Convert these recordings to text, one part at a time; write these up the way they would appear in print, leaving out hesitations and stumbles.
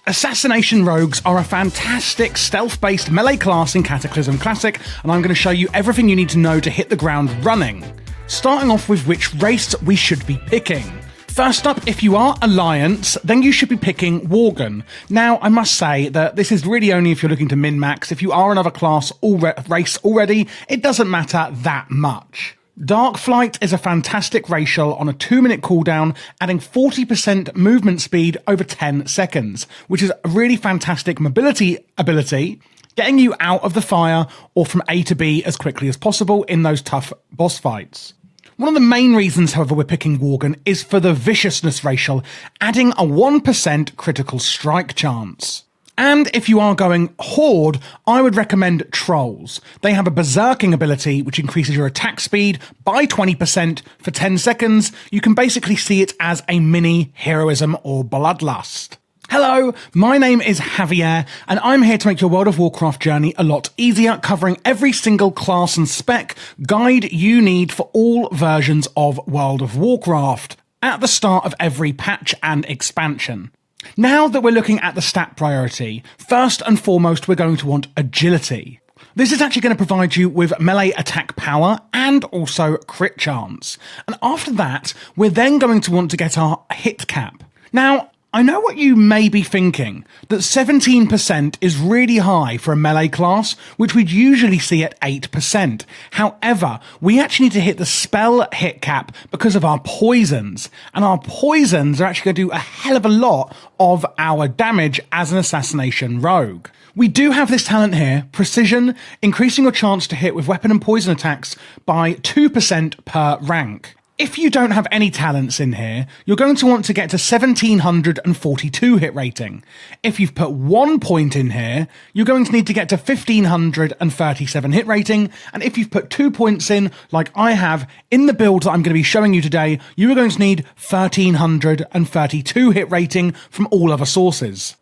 Assassination Rogues are a fantastic stealth-based melee class in Cataclysm Classic, and I'm going to show you everything you need to know to hit the ground running. Starting off with which race we should be picking. First up, if you are Alliance, then you should be picking Worgen. Now, I must say that this is really only if you're looking to min-max. If you are another class or race already, it doesn't matter that much. Dark Flight is a fantastic racial on a 2-minute cooldown, adding 40% movement speed over 10 seconds, which is a really fantastic mobility ability, getting you out of the fire or from A to B as quickly as possible in those tough boss fights. One of the main reasons, however, we're picking Worgen is for the Viciousness racial, adding a 1% critical strike chance. And if you are going Horde, I would recommend Trolls. They have a berserking ability which increases your attack speed by 20% for 10 seconds. You can basically see it as a mini heroism or bloodlust. Hello, my name is Javier, and I'm here to make your World of Warcraft journey a lot easier, covering every single class and spec guide you need for all versions of World of Warcraft at the start of every patch and expansion. Now that we're looking at the stat priority, first and foremost we're going to want agility. This is actually going to provide you with melee attack power and also crit chance. And after that, we're then going to want to get our hit cap. Now, I know what you may be thinking, that 17% is really high for a melee class, which we'd usually see at 8%. However, we actually need to hit the spell hit cap because of our poisons, and our poisons are actually going to do a hell of a lot of our damage as an assassination rogue. We do have this talent here, Precision, increasing your chance to hit with weapon and poison attacks by 2% per rank. If you don't have any talents in here, you're going to want to get to 1742 hit rating. If you've put 1 point in here, you're going to need to get to 1537 hit rating. And if you've put 2 points in, like I have in the build that I'm going to be showing you today, you are going to need 1332 hit rating from all other sources.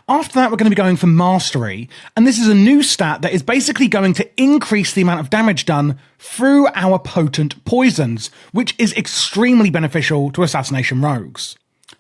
After that, we're going to be going for Mastery, and this is a new stat that is basically going to increase the amount of damage done through our potent poisons, which is extremely beneficial to assassination rogues.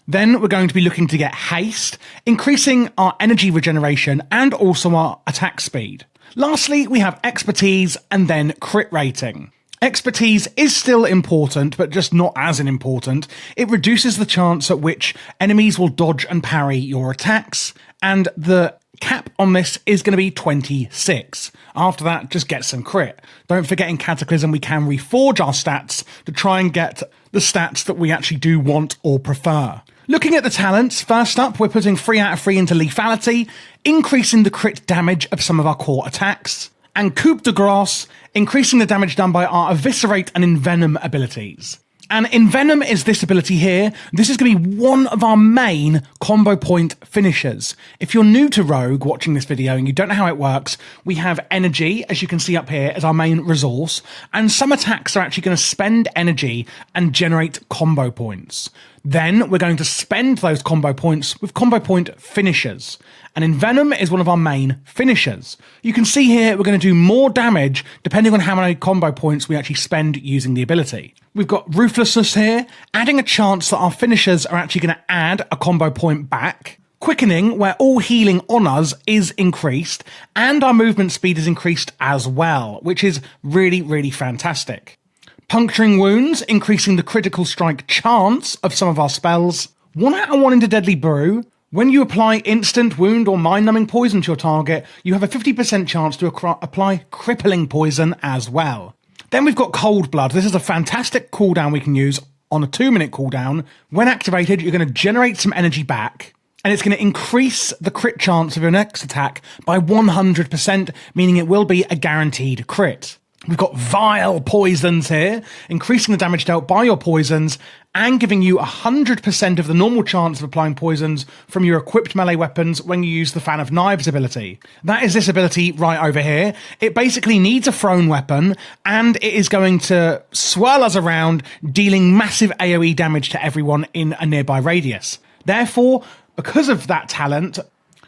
Then we're going to be looking to get Haste, increasing our energy regeneration and also our attack speed. Lastly, we have Expertise and then Crit rating. Expertise is still important, but just not as important. It reduces the chance at which enemies will dodge and parry your attacks, and the cap on this is going to be 26. After that, just get some crit. Don't forget, in Cataclysm, we can reforge our stats to try and get the stats that we actually do want or prefer. Looking at the talents, first up, we're putting 3 out of 3 into Lethality, increasing the crit damage of some of our core attacks, and Coup de Grace, increasing the damage done by our Eviscerate and Envenom abilities. And Envenom is this ability here. This is going to be one of our main combo point finishers. If you're new to Rogue watching this video and you don't know how it works, we have energy, as you can see up here, as our main resource, and some attacks are actually going to spend energy and generate combo points. Then we're going to spend those combo points with combo point finishers. And Envenom is one of our main finishers. You can see here we're going to do more damage depending on how many combo points we actually spend using the ability. We've got Ruthlessness here, adding a chance that our finishers are actually going to add a combo point back. Quickening, where all healing on us is increased, and our movement speed is increased as well, which is really, really fantastic. Puncturing Wounds, increasing the critical strike chance of some of our spells. 1 out of 1 into Deadly Brew. When you apply instant wound or mind-numbing poison to your target, you have a 50% chance to apply crippling poison as well. Then we've got Cold Blood. This is a fantastic cooldown we can use on a 2-minute cooldown. When activated, you're going to generate some energy back, and it's going to increase the crit chance of your next attack by 100%, meaning it will be a guaranteed crit. We've got Vile Poisons here, increasing the damage dealt by your poisons and giving you 100% of the normal chance of applying poisons from your equipped melee weapons when you use the Fan of Knives ability. That is this ability right over here. It basically needs a thrown weapon, and it is going to swirl us around, dealing massive AoE damage to everyone in a nearby radius. Therefore, because of that talent,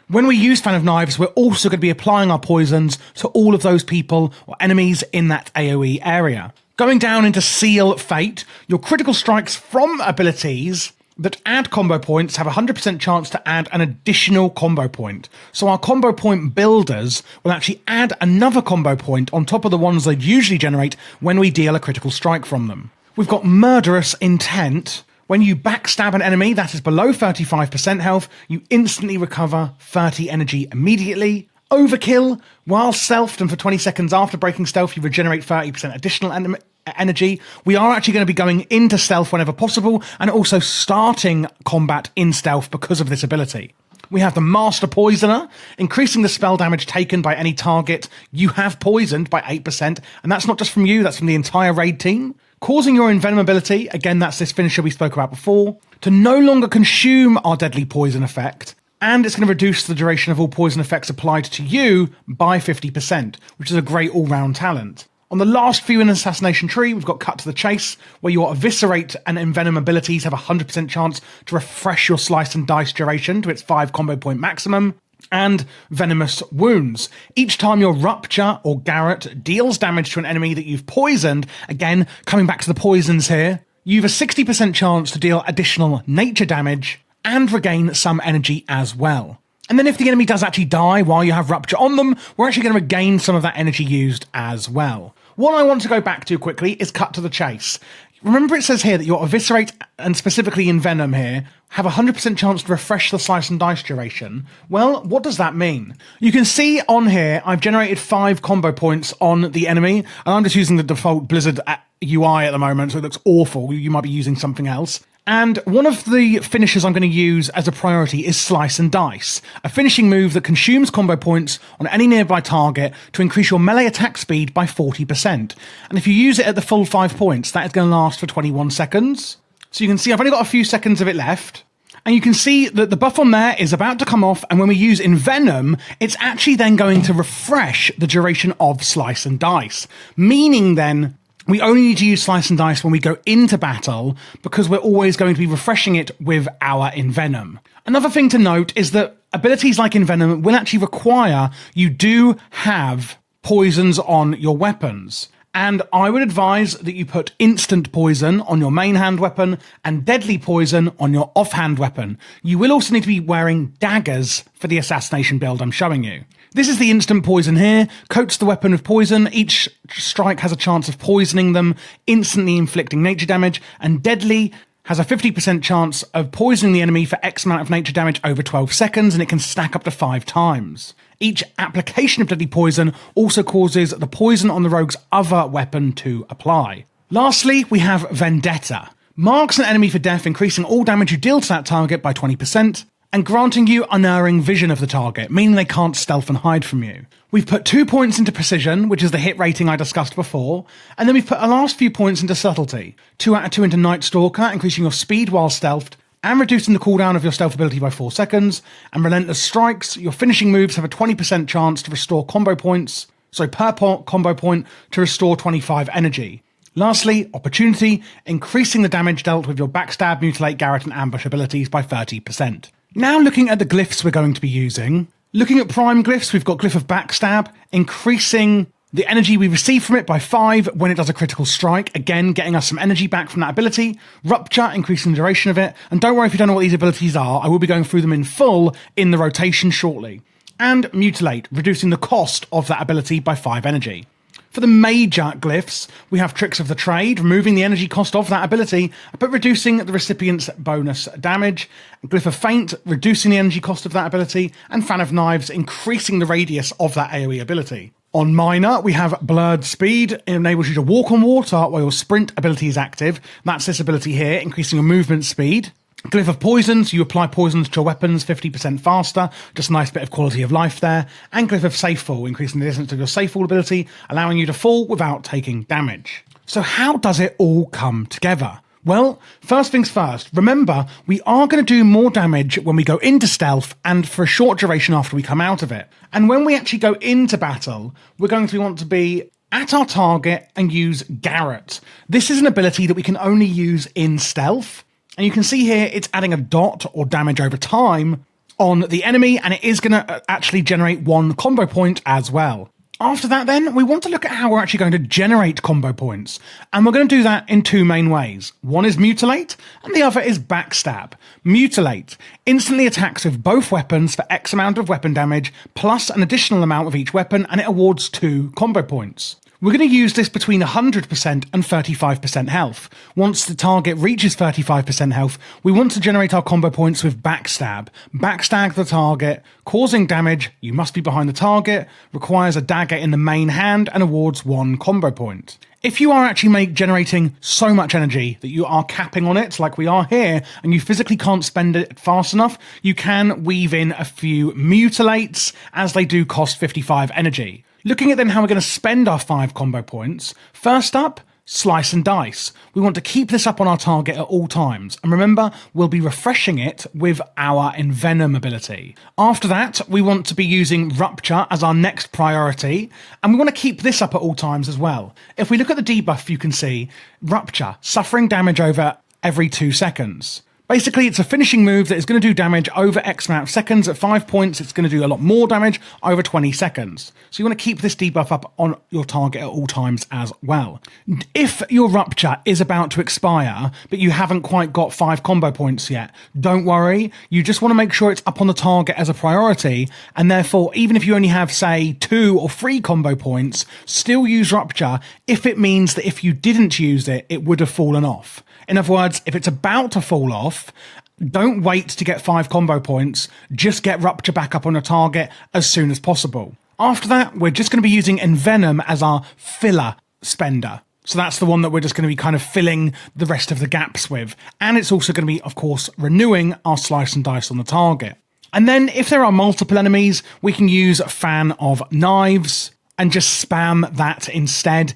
when we use Fan of Knives, we're also going to be applying our poisons to all of those people or enemies in that AoE area. Going down into Seal Fate, your critical strikes from abilities that add combo points have a 100% chance to add an additional combo point. So our combo point builders will actually add another combo point on top of the ones they'd usually generate when we deal a critical strike from them. We've got Murderous Intent. When you backstab an enemy that is below 35% health, you instantly recover 30 energy immediately. Overkill. While stealthed and for 20 seconds after breaking stealth, you regenerate 30% additional energy. We are actually going to be going into stealth whenever possible and also starting combat in stealth because of this ability. We have the Master Poisoner, increasing the spell damage taken by any target you have poisoned by 8%, and that's not just from you, that's from the entire raid team. Causing your Envenom ability, again that's this finisher we spoke about before, to no longer consume our deadly poison effect, and it's going to reduce the duration of all poison effects applied to you by 50%, which is a great all-round talent. On the last few in the Assassination tree, we've got Cut to the Chase, where your Eviscerate and Envenom abilities have a 100% chance to refresh your Slice and Dice duration to its 5 combo point maximum, and Venomous Wounds. Each time your Rupture or Garrot deals damage to an enemy that you've poisoned, again, coming back to the poisons here, you've a 60% chance to deal additional nature damage and regain some energy as well. And then if the enemy does actually die while you have Rupture on them, we're actually going to regain some of that energy used as well. What I want to go back to quickly is Cut to the Chase. Remember it says here that your Eviscerate, and specifically Envenom here, have a 100% chance to refresh the Slice and Dice duration. Well, what does that mean? You can see on here, I've generated 5 combo points on the enemy, and I'm just using the default Blizzard UI at the moment, so it looks awful. You might be using something else. And one of the finishers I'm going to use as a priority is Slice and Dice, a finishing move that consumes combo points on any nearby target to increase your melee attack speed by 40%. And if you use it at the full 5 points, that is going to last for 21 seconds. So you can see I've only got a few seconds of it left. And you can see that the buff on there is about to come off, and when we use Envenom, it's actually then going to refresh the duration of Slice and Dice, meaning then we only need to use Slice and Dice when we go into battle, because we're always going to be refreshing it with our Envenom. Another thing to note is that abilities like Envenom will actually require you do have poisons on your weapons. And I would advise that you put instant poison on your main hand weapon and deadly poison on your offhand weapon. You will also need to be wearing daggers for the assassination build I'm showing you. This is the instant poison here, coats the weapon with poison, each strike has a chance of poisoning them, instantly inflicting nature damage, and deadly has a 50% chance of poisoning the enemy for X amount of nature damage over 12 seconds, and it can stack up to 5 times. Each application of deadly poison also causes the poison on the rogue's other weapon to apply. Lastly, we have Vendetta. Marks an enemy for death, increasing all damage you deal to that target by 20%, and granting you unerring vision of the target, meaning they can't stealth and hide from you. We've put 2 points into Precision, which is the hit rating I discussed before, and then we've put the last few points into Subtlety. 2 out of 2 into Night Stalker, increasing your speed while stealthed, and reducing the cooldown of your stealth ability by 4 seconds, and Relentless Strikes, your finishing moves have a 20% chance to restore combo points, so per combo point to restore 25 energy. Lastly, Opportunity, increasing the damage dealt with your Backstab, Mutilate, Garrot and Ambush abilities by 30%. Now looking at the glyphs we're going to be using. Looking at prime glyphs, we've got Glyph of Backstab, increasing the energy we receive from it by 5 when it does a critical strike, again getting us some energy back from that ability. Rupture, increasing the duration of it, and don't worry if you don't know what these abilities are, I will be going through them in full in the rotation shortly. And Mutilate, reducing the cost of that ability by 5 energy. For the major glyphs, we have Tricks of the Trade, removing the energy cost of that ability, but reducing the recipient's bonus damage. Glyph of Feint, reducing the energy cost of that ability, and Fan of Knives, increasing the radius of that AoE ability. On minor, we have Blurred Speed. It enables you to walk on water while your sprint ability is active. That's this ability here, increasing your movement speed. Glyph of Poisons, you apply poisons to your weapons 50% faster, just a nice bit of quality of life there. And Glyph of Safe Fall, increasing the distance of your safe fall ability, allowing you to fall without taking damage. So how does it all come together? Well, first things first, remember, we are going to do more damage when we go into stealth and for a short duration after we come out of it. And when we actually go into battle, we're going to want to be at our target and use Garrot. This is an ability that we can only use in stealth. And you can see here, it's adding a dot or damage over time on the enemy, and it is going to actually generate 1 combo point as well. After that then, we want to look at how we're actually going to generate combo points. And we're going to do that in two main ways. One is Mutilate, and the other is Backstab. Mutilate instantly attacks with both weapons for X amount of weapon damage, plus an additional amount of each weapon, and it awards 2 combo points. We're going to use this between 100% and 35% health. Once the target reaches 35% health, we want to generate our combo points with Backstab. Backstab the target, causing damage, you must be behind the target, requires a dagger in the main hand, and awards 1 combo point. If you are actually generating so much energy that you are capping on it, like we are here, and you physically can't spend it fast enough, you can weave in a few Mutilates, as they do cost 55 energy. Looking at then how we're going to spend our 5 combo points, first up, Slice and Dice. We want to keep this up on our target at all times, and remember, we'll be refreshing it with our Envenom ability. After that, we want to be using Rupture as our next priority, and we want to keep this up at all times as well. If we look at the debuff, you can see Rupture, suffering damage over every 2 seconds. Basically, it's a finishing move that is going to do damage over X amount of seconds. At 5 points, it's going to do a lot more damage over 20 seconds. So you want to keep this debuff up on your target at all times as well. If your Rupture is about to expire, but you haven't quite got 5 combo points yet, don't worry. You just want to make sure it's up on the target as a priority, and therefore, even if you only have, say, 2 or 3 combo points, still use Rupture if it means that if you didn't use it, it would have fallen off. In other words, if it's about to fall off, don't wait to get 5 combo points, just get Rupture back up on your target as soon as possible. After that, we're just going to be using Envenom as our filler spender. So that's the one that we're just going to be kind of filling the rest of the gaps with. And it's also going to be, of course, renewing our Slice and Dice on the target. And then if there are multiple enemies, we can use Fan of Knives and just spam that instead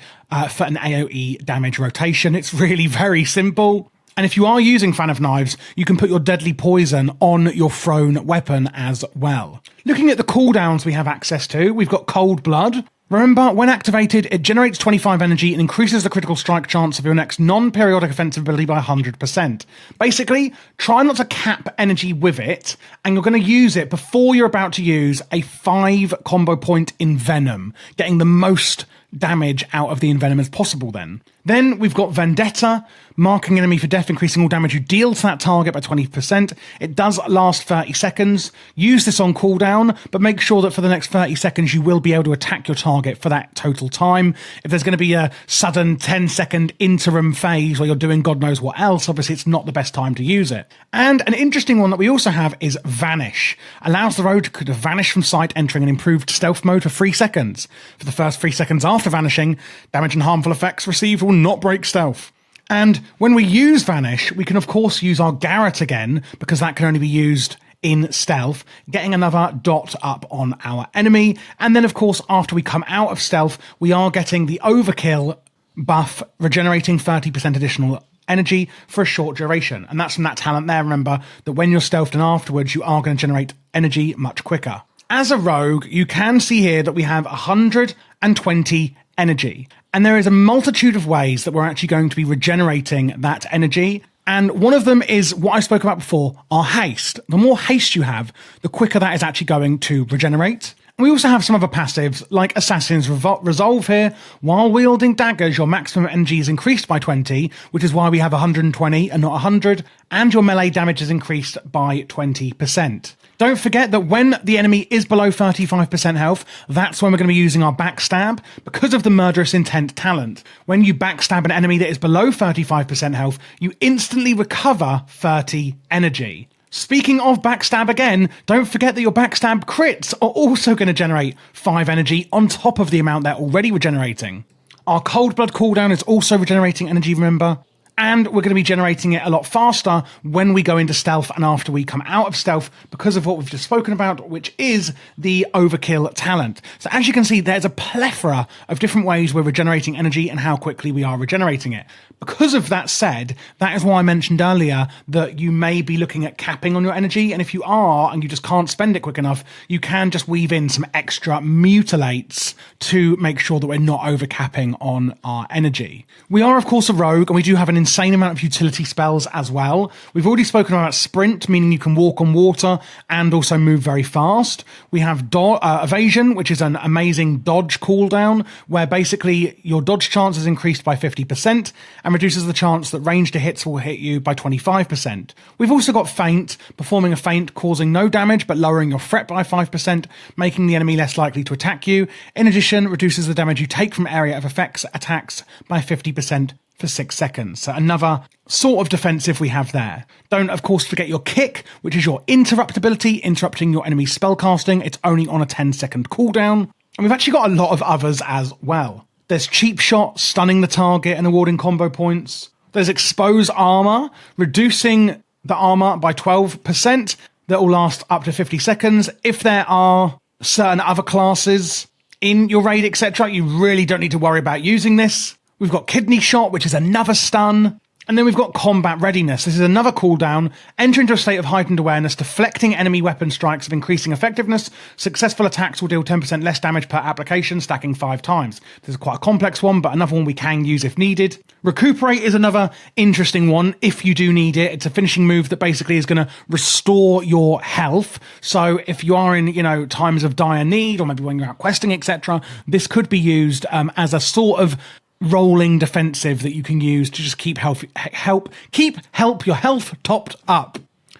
for an AoE damage rotation. It's really very simple. And if you are using Fan of Knives, you can put your deadly poison on your thrown weapon as well. Looking at the cooldowns we have access to, we've got Cold Blood. Remember, when activated, it generates 25 energy and increases the critical strike chance of your next non-periodic offensive ability by 100%. Basically, try not to cap energy with it, and you're going to use it before you're about to use a 5 combo point Envenom, getting the most damage out of the Envenom as possible then. Then we've got Vendetta, marking enemy for death, increasing all damage you deal to that target by 20%. It does last 30 seconds. Use this on cooldown, but make sure that for the next 30 seconds you will be able to attack your target for that total time. If there's going to be a sudden 10-second interim phase where you're doing God knows what else, obviously it's not the best time to use it. And an interesting one that we also have is Vanish. Allows the rogue to vanish from sight, entering an improved stealth mode for 3 seconds. For the first 3 seconds after vanishing, damage and harmful effects received will not break stealth. And when we use Vanish, we can of course use our Garret again, because that can only be used in stealth, getting another dot up on our enemy. And then of course, after we come out of stealth, we are getting the Overkill buff, regenerating 30% additional energy for a short duration. And that's from that talent there. Remember that when you're stealthed and afterwards, you are going to generate energy much quicker. As a rogue, you can see here that we have 120 energy. And there is a multitude of ways that we're actually going to be regenerating that energy. And one of them is what I spoke about before, our haste. The more haste you have, the quicker that is actually going to regenerate. And we also have some other passives like Assassin's Resolve here. While wielding daggers, your maximum energy is increased by 20, which is why we have 120 and not 100. And your melee damage is increased by 20%. Don't forget that when the enemy is below 35% health, that's when we're going to be using our Backstab because of the Murderous Intent talent. When you backstab an enemy that is below 35% health, you instantly recover 30 energy. Speaking of Backstab again, don't forget that your Backstab crits are also going to generate 5 energy on top of the amount they're already regenerating. Our Cold Blood cooldown is also regenerating energy, remember? And we're going to be generating it a lot faster when we go into stealth and after we come out of stealth because of what we've just spoken about, which is the Overkill talent. So as you can see, there's a plethora of different ways we're regenerating energy and how quickly we are regenerating it. Because of that said, that is why I mentioned earlier that you may be looking at capping on your energy. And if you are, and you just can't spend it quick enough, you can just weave in some extra mutilates to make sure that we're not overcapping on our energy. We are, of course, a rogue, and we do have an insane amount of utility spells as well. We've already spoken about sprint, meaning you can walk on water and also move very fast. We have evasion, which is an amazing dodge cooldown, where basically your dodge chance is increased by 50% and reduces the chance that ranged hits will hit you by 25%. We've also got feint, performing a feint causing no damage but lowering your threat by 5%, making the enemy less likely to attack you. In addition, reduces the damage you take from area of effects attacks by 50% for 6 seconds. So another sort of defensive we have there. Don't, of course, forget your kick, which is your interrupt ability, interrupting your enemy's spellcasting. It's only on a 10-second cooldown. And we've actually got a lot of others as well. There's cheap shot, stunning the target and awarding combo points. There's expose armor, reducing the armor by 12%. That will last up to 50 seconds. If there are certain other classes in your raid, etc., you really don't need to worry about using this. We've got kidney shot, which is another stun. And then we've got combat readiness. This is another cooldown. Enter into a state of heightened awareness, deflecting enemy weapon strikes of increasing effectiveness. Successful attacks will deal 10% less damage per application, stacking 5 times. This is quite a complex one, but another one we can use if needed. Recuperate is another interesting one if you do need it. It's a finishing move that basically is going to restore your health. So if you are in, times of dire need, or maybe when you're out questing, etc., this could be used as a sort of rolling defensive that you can use to just keep your health topped up.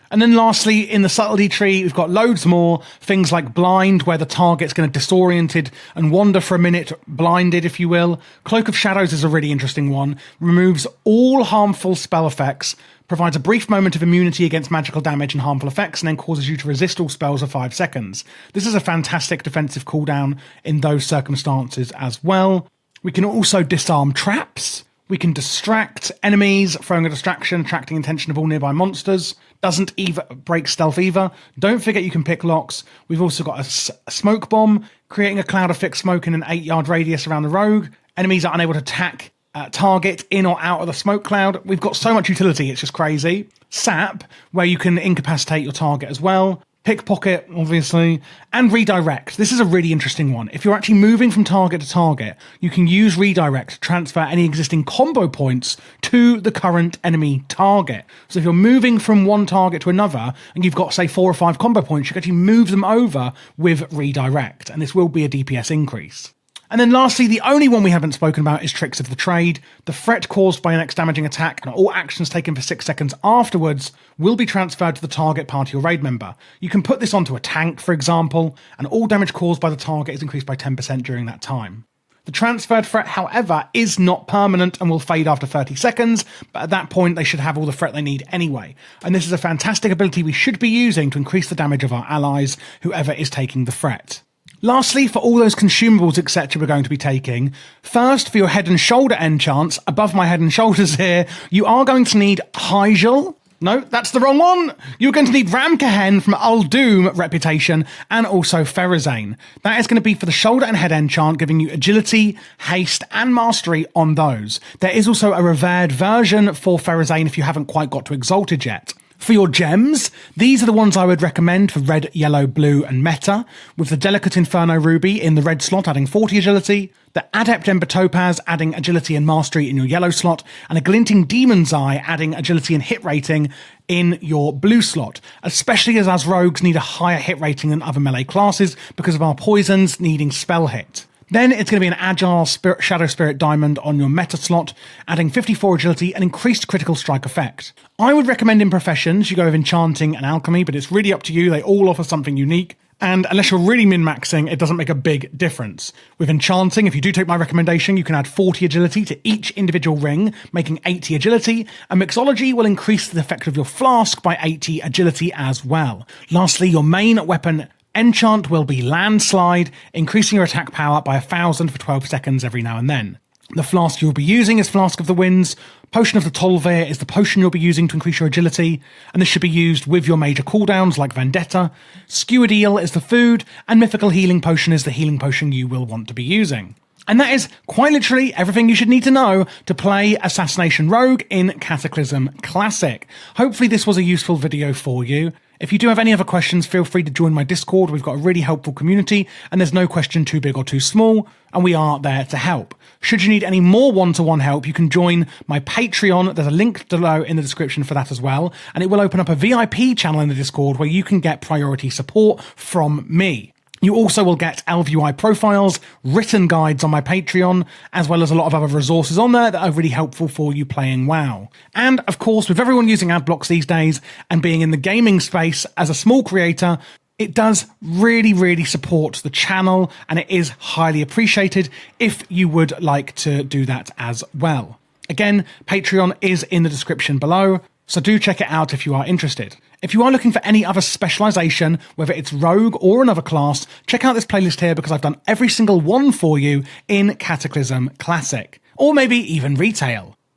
And then lastly, in the subtlety tree, we've got loads more things like blind, where the target's going to disoriented and wander for a minute, blinded, if you will. Cloak of Shadows is a really interesting one. Removes all harmful spell effects, provides a brief moment of immunity against magical damage and harmful effects, and then causes you to resist all spells for 5 seconds. This is a fantastic defensive cooldown in those circumstances as well. We can also disarm traps. We can distract enemies, throwing a distraction, attracting attention of all nearby monsters. Doesn't break stealth either. Don't forget you can pick locks. We've also got a smoke bomb, creating a cloud of thick smoke in an 8-yard radius around the rogue. Enemies are unable to attack target in or out of the smoke cloud. We've got so much utility, it's just crazy. Sap, where you can incapacitate your target as well. Pickpocket, obviously, and redirect. This is a really interesting one. If you're actually moving from target to target, you can use redirect to transfer any existing combo points to the current enemy target. So if you're moving from one target to another, and you've got, say, 4 or 5 combo points, you can actually move them over with redirect, and this will be a DPS increase. And then lastly, the only one we haven't spoken about is Tricks of the Trade. The threat caused by an next damaging attack and all actions taken for 6 seconds afterwards will be transferred to the target party or raid member. You can put this onto a tank, for example, and all damage caused by the target is increased by 10% during that time. The transferred threat, however, is not permanent and will fade after 30 seconds, but at that point they should have all the threat they need anyway. And this is a fantastic ability we should be using to increase the damage of our allies, whoever is taking the threat. Lastly, for all those consumables, etc. we're going to be taking, first for your head and shoulder enchants, above my head and shoulders here, you are going to need Hyjal. No, that's the wrong one. You're going to need Ramkehen from Uldum reputation, and also Pharazane. That is going to be for the shoulder and head enchant, giving you agility, haste, and mastery on those. There is also a revered version for Pharazane if you haven't quite got to Exalted yet. For your gems, these are the ones I would recommend for red, yellow, blue, and meta, with the Delicate Inferno Ruby in the red slot adding 40 agility, the Adept Ember Topaz adding agility and mastery in your yellow slot, and a Glinting Demon's Eye adding agility and hit rating in your blue slot, especially as rogues need a higher hit rating than other melee classes because of our poisons needing spell hit. Then it's going to be an Agile Shadow Spirit Diamond on your meta slot, adding 54 agility and increased critical strike effect. I would recommend in professions you go with Enchanting and Alchemy, but it's really up to you. They all offer something unique. And unless you're really min-maxing, it doesn't make a big difference. With Enchanting, if you do take my recommendation, you can add 40 agility to each individual ring, making 80 agility, and Mixology will increase the effect of your flask by 80 agility as well. Lastly, your main weapon enchant will be Landslide, increasing your attack power by 1,000 for 12 seconds every now and then. The flask you'll be using is Flask of the Winds. Potion of the Tolvir is the potion you'll be using to increase your agility, and this should be used with your major cooldowns like Vendetta. Skewered Eel is the food, and Mythical Healing Potion is the healing potion you will want to be using. And that is quite literally everything you should need to know to play Assassination Rogue in Cataclysm Classic. Hopefully this was a useful video for you. If you do have any other questions, feel free to join my Discord. We've got a really helpful community, and there's no question too big or too small, and we are there to help. Should you need any more one-to-one help, you can join my Patreon. There's a link below in the description for that as well, and it will open up a VIP channel in the Discord where you can get priority support from me. You also will get LVUI profiles, written guides on my Patreon, as well as a lot of other resources on there that are really helpful for you playing WoW. And of course, with everyone using ad blocks these days and being in the gaming space as a small creator, it does really support the channel, and it is highly appreciated if you would like to do that as well. Again, Patreon is in the description below, so do check it out if you are interested. If you are looking for any other specialization, whether it's rogue or another class, check out this playlist here because I've done every single one for you in Cataclysm Classic, or maybe even retail.